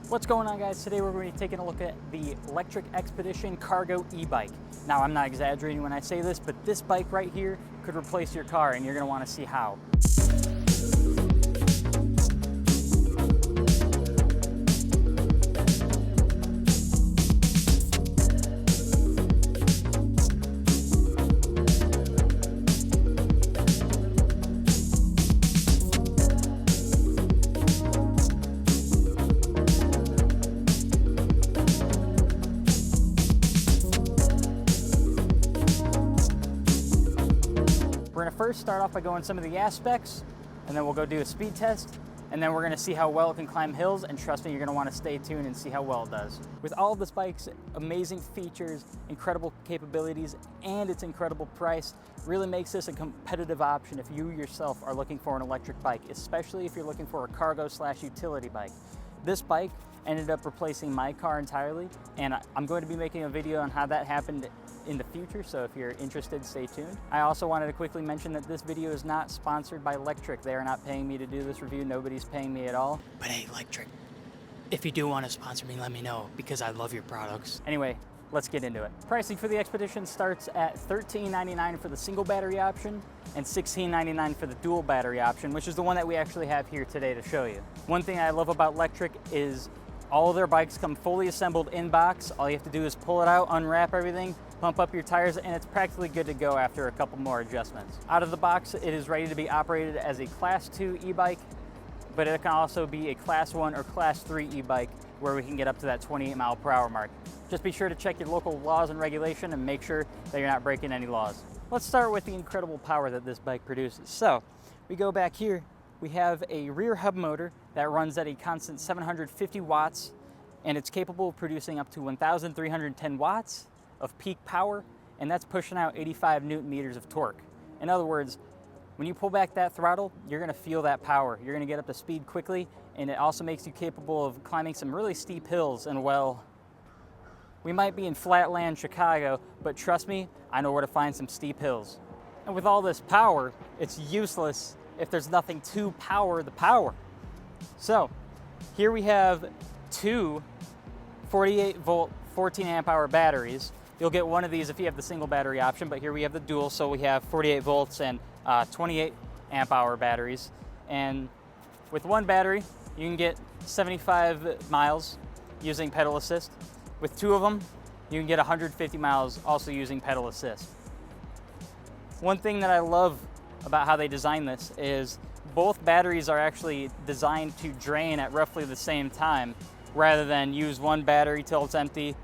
What's going on, guys? Today we're going to be taking a look at the Lectric XPedition Cargo e-bike. Now, I'm not exaggerating when I say this, but this bike right here could replace your car, and you're going to want to see how. We're going to first start off by going some of the aspects, and then we'll go do a speed test, and then we're going to see how well it can climb hills, and trust me, you're going to want to stay tuned and see how well it does. With all of this bike's amazing features, incredible capabilities, and its incredible price, really makes this a competitive option if you yourself are looking for an electric bike, especially if you're looking for a cargo/utility bike. This bike ended up replacing my car entirely, and I'm going to be making a video on how that happened in the future, so if you're interested, stay tuned. I also wanted to quickly mention that this video is not sponsored by Lectric. They are not paying me to do this review. Nobody's paying me at all. But hey, Lectric, if you do want to sponsor me, let me know, because I love your products. Anyway, let's get into it. Pricing for the XPedition starts at $13.99 for the single battery option and $16.99 for the dual battery option, which is the one that we actually have here today to show you. One thing I love about Lectric is all of their bikes come fully assembled in box. All you have to do is pull it out, unwrap everything, pump up your tires, and it's practically good to go after a couple more adjustments. Out of the box, it is ready to be operated as a Class 2 e-bike, but it can also be a Class 1 or Class 3 e-bike where we can get up to that 28 mile per hour mark. Just be sure to check your local laws and regulation and make sure that you're not breaking any laws. Let's start with the incredible power that this bike produces. So, we go back here. We have a rear hub motor that runs at a constant 750 watts, and it's capable of producing up to 1,310 watts of peak power, and that's pushing out 85 Newton meters of torque. In other words, when you pull back that throttle, you're gonna feel that power. You're gonna get up to speed quickly, and it also makes you capable of climbing some really steep hills. And well, we might be in flatland Chicago, but trust me, I know where to find some steep hills. And with all this power, it's useless if there's nothing to power the power. So here we have two 48 volt, 14 amp hour batteries. You'll get one of these if you have the single battery option, but here we have the dual, so we have 48 volts and 28 amp hour batteries. And with one battery, you can get 75 miles using pedal assist. With two of them, you can get 150 miles also using pedal assist. One thing that I love about how they designed this is both batteries are actually designed to drain at roughly the same time, rather than use one battery till it's empty,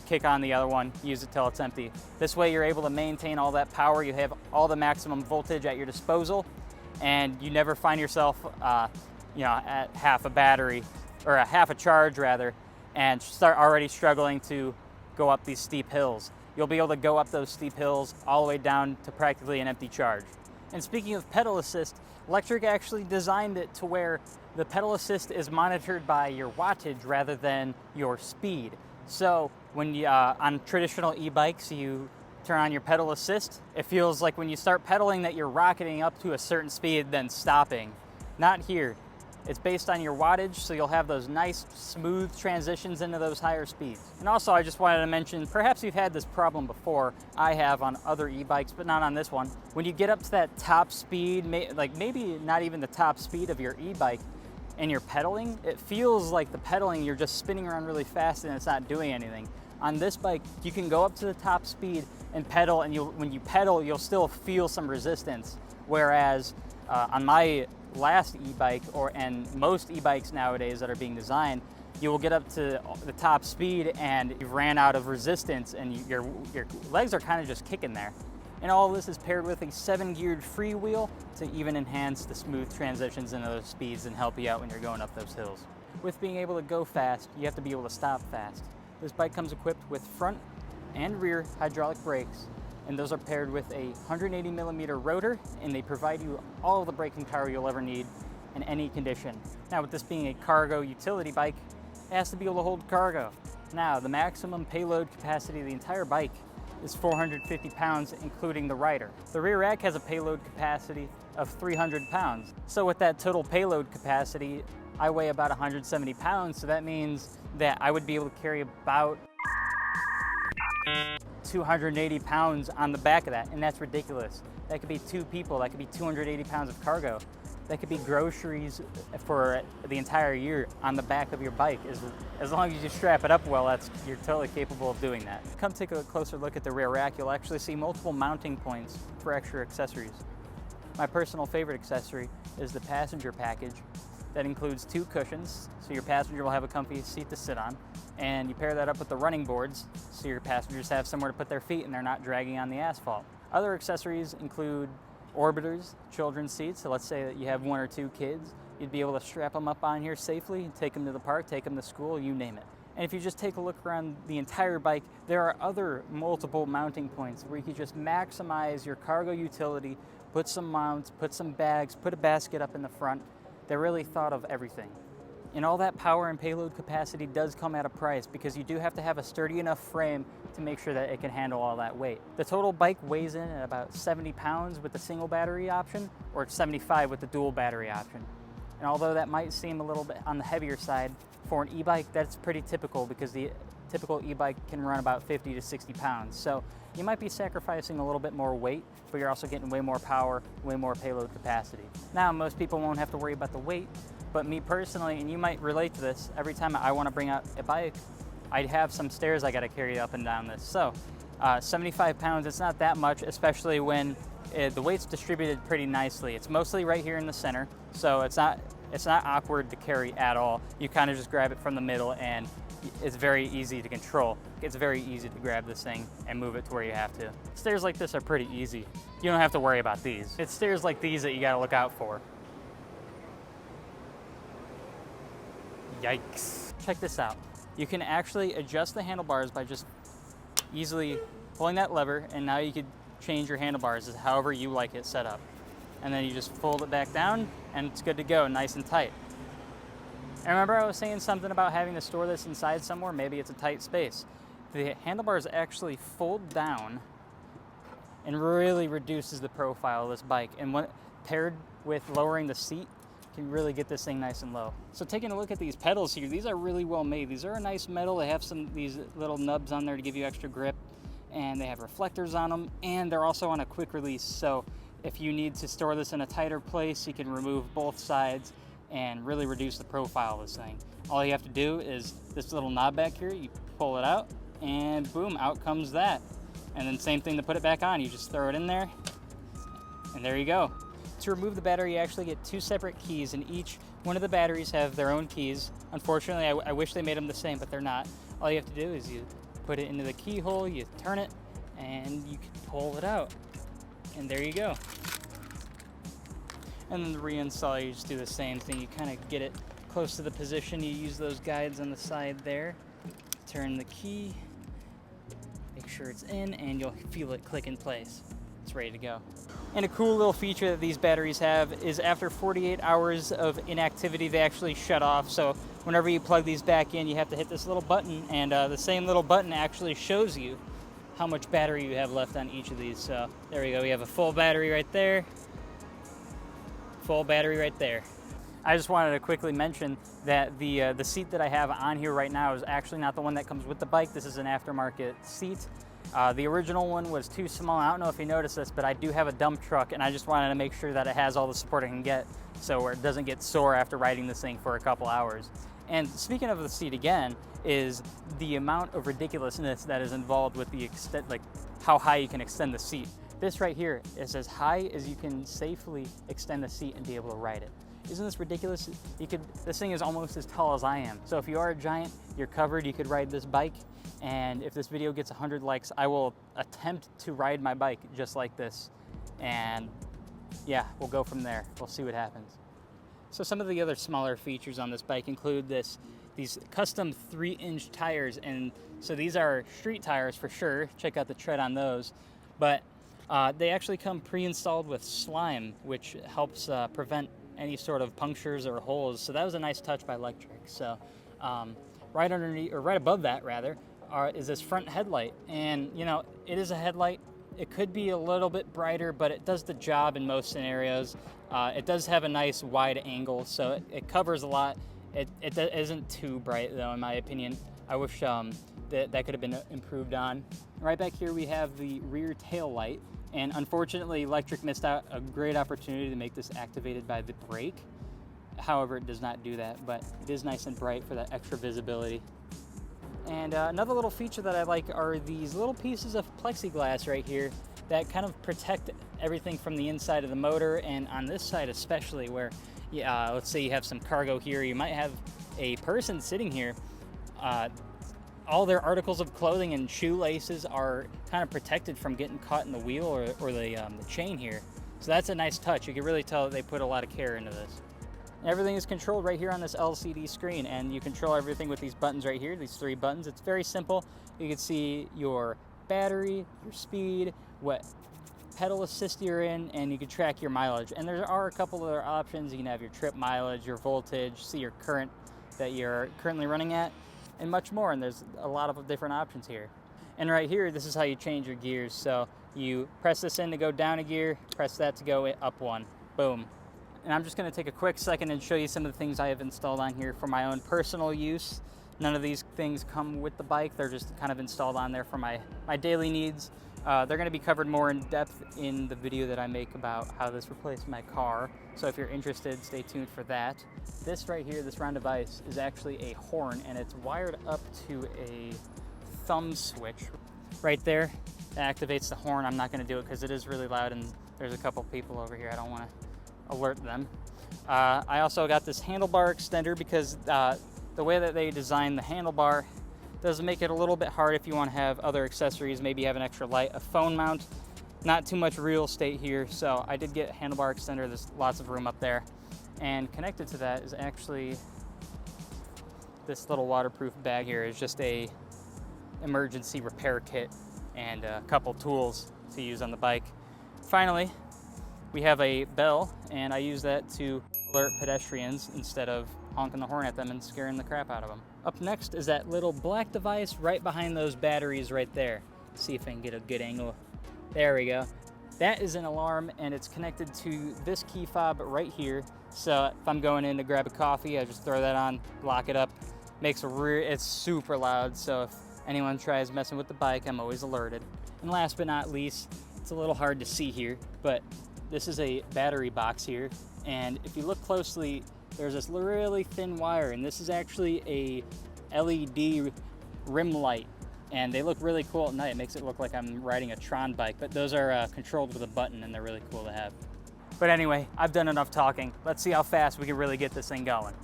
kick on the other one, use it till it's empty. This way you're able to maintain all that power, you have all the maximum voltage at your disposal, and you never find yourself at half a battery, or a half a charge rather, and start already struggling to go up these steep hills. You'll be able to go up those steep hills all the way down to practically an empty charge. And speaking of pedal assist, Lectric actually designed it to where the pedal assist is monitored by your wattage rather than your speed. So when you, on traditional e-bikes, you turn on your pedal assist, it feels like when you start pedaling that you're rocketing up to a certain speed, then stopping. Not here. It's based on your wattage, so you'll have those nice, smooth transitions into those higher speeds. And also, I just wanted to mention, perhaps you've had this problem before. I have on other e-bikes, but not on this one. When you get up to that top speed, like maybe not even the top speed of your e-bike, and you're pedaling, it feels like the pedaling, you're just spinning around really fast and it's not doing anything. On this bike, you can go up to the top speed and pedal, and when you pedal, you'll still feel some resistance. Whereas on my last e-bike, and most e-bikes nowadays that are being designed, you will get up to the top speed and you've ran out of resistance, and your legs are kind of just kicking there. And all of this is paired with a 7-geared freewheel to even enhance the smooth transitions into those speeds and help you out when you're going up those hills. With being able to go fast, you have to be able to stop fast. This bike comes equipped with front and rear hydraulic brakes, and those are paired with a 180 millimeter rotor, and they provide you all of the braking power you'll ever need in any condition. Now, with this being a cargo utility bike, it has to be able to hold cargo. Now, the maximum payload capacity of the entire bike is 450 pounds, including the rider. The rear rack has a payload capacity of 300 pounds. So with that total payload capacity, I weigh about 170 pounds, so that means that I would be able to carry about 280 pounds on the back of that, and that's ridiculous. That could be 2 people, that could be 280 pounds of cargo. That could be groceries for the entire year on the back of your bike. As long as you strap it up well, you're totally capable of doing that. Come take a closer look at the rear rack. You'll actually see multiple mounting points for extra accessories. My personal favorite accessory is the passenger package. That includes 2 cushions, so your passenger will have a comfy seat to sit on. And you pair that up with the running boards, so your passengers have somewhere to put their feet and they're not dragging on the asphalt. Other accessories include orbiters, children's seats. So let's say that you have 1 or 2 kids, you'd be able to strap them up on here safely, take them to the park, take them to school, you name it. And if you just take a look around the entire bike, there are other multiple mounting points where you can just maximize your cargo utility, put some mounts, put some bags, put a basket up in the front. They really thought of everything. And all that power and payload capacity does come at a price, because you do have to have a sturdy enough frame to make sure that it can handle all that weight. The total bike weighs in at about 70 pounds with the single battery option, or 75 with the dual battery option. And although that might seem a little bit on the heavier side, for an e-bike that's pretty typical, because the typical e-bike can run about 50 to 60 pounds. So you might be sacrificing a little bit more weight, but you're also getting way more power, way more payload capacity. Now, most people won't have to worry about the weight, but me personally, and you might relate to this, every time I want to bring out a bike, I'd have some stairs I got to carry up and down this. So 75 pounds, it's not that much, especially when the weight's distributed pretty nicely. It's mostly right here in the center, so it's not awkward to carry at all. You kind of just grab it from the middle and it's very easy to control. It's very easy to grab this thing and move it to where you have to. Stairs like this are pretty easy. You don't have to worry about these. It's stairs like these that you got to look out for. Yikes. Check this out. You can actually adjust the handlebars by just easily pulling that lever, and now you could change your handlebars as however you like it set up. And then you just fold it back down and it's good to go, nice and tight. And remember I was saying something about having to store this inside somewhere? Maybe it's a tight space. The handlebars actually fold down and really reduces the profile of this bike. And when paired with lowering the seat, can really get this thing nice and low. So taking a look at these pedals here, these are really well made. These are a nice metal. They have these little nubs on there to give you extra grip, and they have reflectors on them, and they're also on a quick release. So if you need to store this in a tighter place, you can remove both sides and really reduce the profile of this thing. All you have to do is this little knob back here, you pull it out, and boom, out comes that. And then same thing to put it back on. You just throw it in there, and there you go. To remove the battery, you actually get 2 separate keys, and each one of the batteries have their own keys. Unfortunately, I wish they made them the same, but they're not. All you have to do is you put it into the keyhole, you turn it, and you can pull it out. And there you go. And then the reinstall, you just do the same thing. You kind of get it close to the position. You use those guides on the side there. Turn the key, make sure it's in, and you'll feel it click in place. It's ready to go. And a cool little feature that these batteries have is after 48 hours of inactivity, they actually shut off. So whenever you plug these back in, you have to hit this little button, and the same little button actually shows you how much battery you have left on each of these. So there we go. We have a full battery right there. Full battery right there. I just wanted to quickly mention that the seat that I have on here right now is actually not the one that comes with the bike. This is an aftermarket seat. The original one was too small. I don't know if you noticed this, but I do have a dump truck, and I just wanted to make sure that it has all the support it can get, so it doesn't get sore after riding this thing for a couple hours. And speaking of the seat again, is the amount of ridiculousness that is involved with the extent, like how high you can extend the seat. This right here is as high as you can safely extend the seat and be able to ride it. Isn't this ridiculous? This thing is almost as tall as I am. So if you are a giant, you're covered, you could ride this bike. And if this video gets 100 likes, I will attempt to ride my bike just like this. And yeah, we'll go from there. We'll see what happens. So some of the other smaller features on this bike include these custom 3-inch tires. And so these are street tires for sure. Check out the tread on those. But they actually come pre-installed with slime, which helps prevent any sort of punctures or holes. So that was a nice touch by Lectric. So right underneath, or right above that rather, is this front headlight. And you know, it is a headlight. It could be a little bit brighter, but it does the job in most scenarios. It does have a nice wide angle, so it covers a lot. It isn't too bright though, in my opinion. I wish that could have been improved on. Right back here we have the rear tail light, and unfortunately Lectric missed out a great opportunity to make this activated by the brake. However, it does not do that, but it is nice and bright for that extra visibility. And another little feature that I like are these little pieces of plexiglass right here that kind of protect everything from the inside of the motor, and on this side especially, where let's say you have some cargo here, you might have a person sitting here, all their articles of clothing and shoelaces are kind of protected from getting caught in the wheel or the chain here. So that's a nice touch. You can really tell that they put a lot of care into this. Everything is controlled right here on this LCD screen, and you control everything with these buttons right here, these 3 buttons. It's very simple. You can see your battery, your speed, what pedal assist you're in, and you can track your mileage. And there are a couple other options. You can have your trip mileage, your voltage, see your current that you're currently running at, and much more. And there's a lot of different options here. And right here, this is how you change your gears. So you press this in to go down a gear, press that to go up one. Boom. And I'm just going to take a quick second and show you some of the things I have installed on here for my own personal use. None of these things come with the bike. They're just kind of installed on there for my daily needs. They're going to be covered more in depth in the video that I make about how this replaced my car. So if you're interested, stay tuned for that. This right here, this round device, is actually a horn, and it's wired up to a thumb switch right there. That activates the horn. I'm not going to do it because it is really loud, and there's a couple people over here. I don't want to alert them. I also got this handlebar extender because the way that they design the handlebar does make it a little bit hard if you want to have other accessories, maybe have an extra light, a phone mount. Not too much real estate here, so I did get a handlebar extender. There's lots of room up there. And connected to that is actually this little waterproof bag here. Is just a emergency repair kit and a couple tools to use on the bike. Finally, we have a bell, and I use that to alert pedestrians instead of honking the horn at them and scaring the crap out of them. Up next is that little black device right behind those batteries right there. Let's see if I can get a good angle. There we go. That is an alarm, and it's connected to this key fob right here. So if I'm going in to grab a coffee, I just throw that on, lock it up. It's super loud, so if anyone tries messing with the bike, I'm always alerted. And last but not least, it's a little hard to see here, but this is a battery box here, and if you look closely, there's this really thin wire, and this is actually a LED rim light, and they look really cool at night. It makes it look like I'm riding a Tron bike, but those are controlled with a button, and they're really cool to have. But anyway, I've done enough talking. Let's see how fast we can really get this thing going.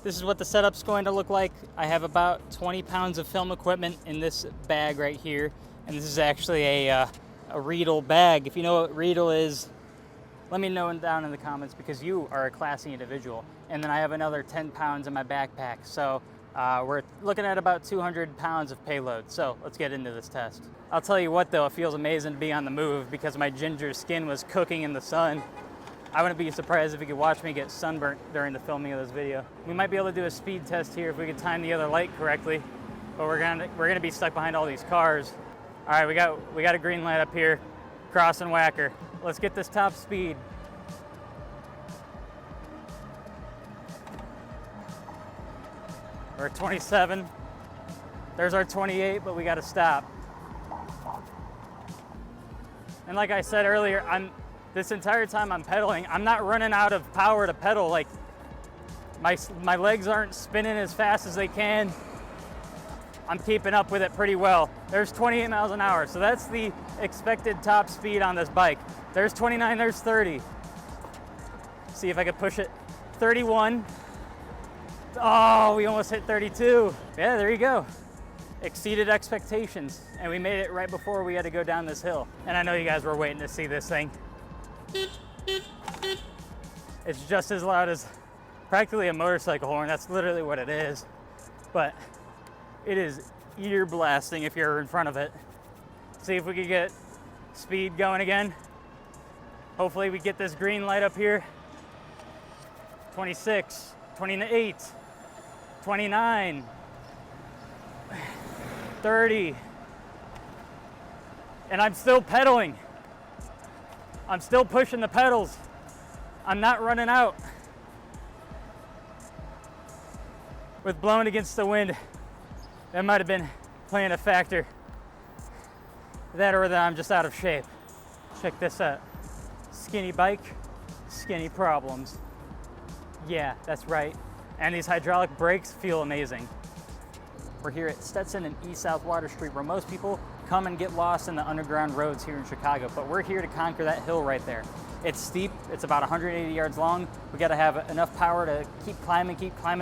This is what the setup's going to look like. I have about 20 pounds of film equipment in this bag right here, and this is actually a Riedel bag. If you know what Riedel is, let me know down in the comments, because you are a classy individual. And then I have another 10 pounds in my backpack. So we're looking at about 200 pounds of payload. So let's get into this test. I'll tell you what though, it feels amazing to be on the move because my ginger skin was cooking in the sun. I wouldn't be surprised if you could watch me get sunburnt during the filming of this video. We might be able to do a speed test here if we could time the other light correctly, but we're gonna be stuck behind all these cars. All right, we got a green light up here, crossing Whacker. Let's get this top speed. We're at 27. There's our 28, but we got to stop. And like I said earlier, this entire time I'm pedaling, I'm not running out of power to pedal. Like my legs aren't spinning as fast as they can. I'm keeping up with it pretty well. There's 28 miles an hour, so that's the expected top speed on this bike. There's 29, there's 30. See if I can push it. 31. Oh, we almost hit 32. Yeah, there you go. Exceeded expectations, and we made it right before we had to go down this hill. And I know you guys were waiting to see this thing. It's just as loud as practically a motorcycle horn. That's literally what it is. But it is ear blasting if you're in front of it. See if we can get speed going again. Hopefully we get this green light up here. 26, 28, 29, 30. And I'm still pedaling. I'm still pushing the pedals. I'm not running out. With blowing against the wind, that might have been playing a factor. That or that I'm just out of shape. Check this out. Skinny bike, skinny problems. Yeah, that's right. And these hydraulic brakes feel amazing. We're here at Stetson and East South Water Street, where most people come and get lost in the underground roads here in Chicago, but we're here to conquer that hill right there. It's steep, it's about 180 yards long. We gotta have enough power to keep climbing.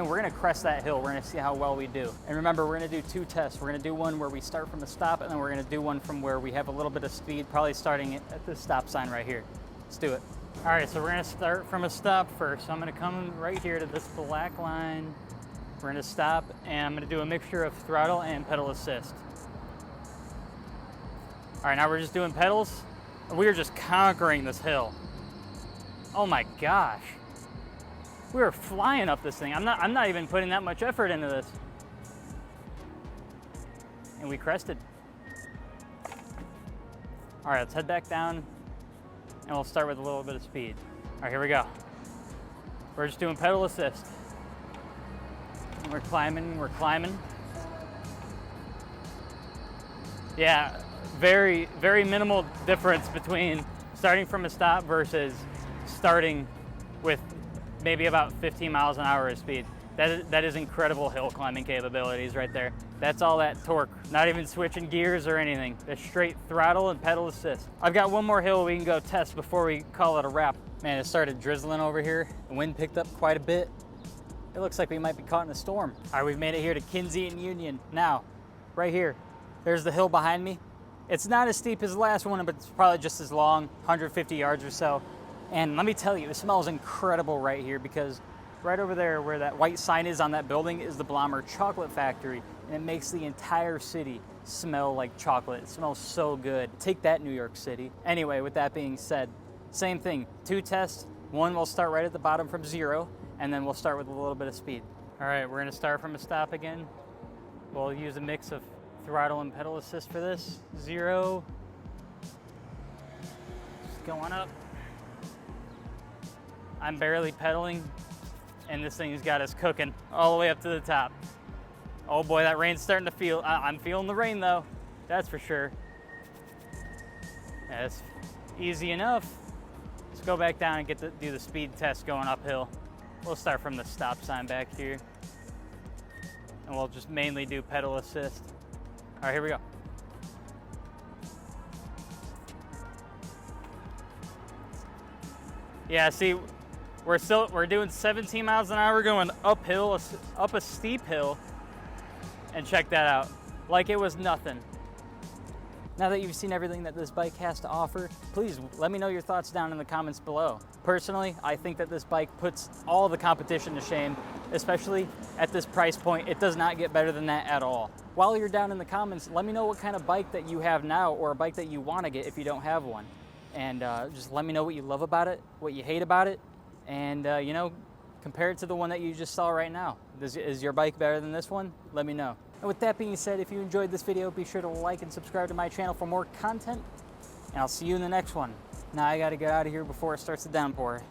We're gonna crest that hill. We're gonna see how well we do. And remember, we're gonna do two tests. We're gonna do one where we start from a stop, and then we're gonna do one from where we have a little bit of speed, probably starting at this stop sign right here. Let's do it. All right, so we're gonna start from a stop first. So I'm gonna come right here to this black line. We're gonna stop, and I'm gonna do a mixture of throttle and pedal assist. All right, now we're just doing pedals. We are just conquering this hill. Oh my gosh. We were flying up this thing. I'm not even putting that much effort into this. And we crested. All right, let's head back down, and we'll start with a little bit of speed. All right, here we go. We're just doing pedal assist. We're climbing. Yeah, very, very minimal difference between starting from a stop versus starting with maybe about 15 miles an hour of speed. That is incredible hill climbing capabilities right there. That's all that torque, not even switching gears or anything. It's straight throttle and pedal assist. I've got one more hill we can go test before we call it a wrap. Man, it started drizzling over here. The wind picked up quite a bit. It looks like we might be caught in a storm. All right, we've made it here to Kinsey and Union. Now, right here, there's the hill behind me. It's not as steep as the last one, but it's probably just as long, 150 yards or so. And let me tell you, it smells incredible right here, because right over there where that white sign is on that building is the Blommer Chocolate Factory, and it makes the entire city smell like chocolate. It smells so good. Take that, New York City. Anyway, with that being said, same thing, two tests. One will start right at the bottom from 0, and then we'll start with a little bit of speed. All right, we're gonna start from a stop again. We'll use a mix of throttle and pedal assist for this. 0, just going up. I'm barely pedaling, and this thing's got us cooking all the way up to the top. Oh boy, that rain's starting to feel, I'm feeling the rain though, that's for sure. That's easy enough. Let's go back down and do the speed test going uphill. We'll start from the stop sign back here, and we'll just mainly do pedal assist. All right, here we go. Yeah, see, we're doing 17 miles an hour going uphill, up a steep hill, and check that out, like it was nothing. Now that you've seen everything that this bike has to offer, please let me know your thoughts down in the comments below. Personally, I think that this bike puts all the competition to shame, especially at this price point. It does not get better than that at all. While you're down in the comments, let me know what kind of bike that you have now, or a bike that you want to get if you don't have one. And just let me know what you love about it, what you hate about it, and you know, compare it to the one that you just saw right now. Is your bike better than this one? Let me know. And with that being said, if you enjoyed this video, be sure to like and subscribe to my channel for more content, and I'll see you in the next one. Now I gotta get out of here before it starts to downpour.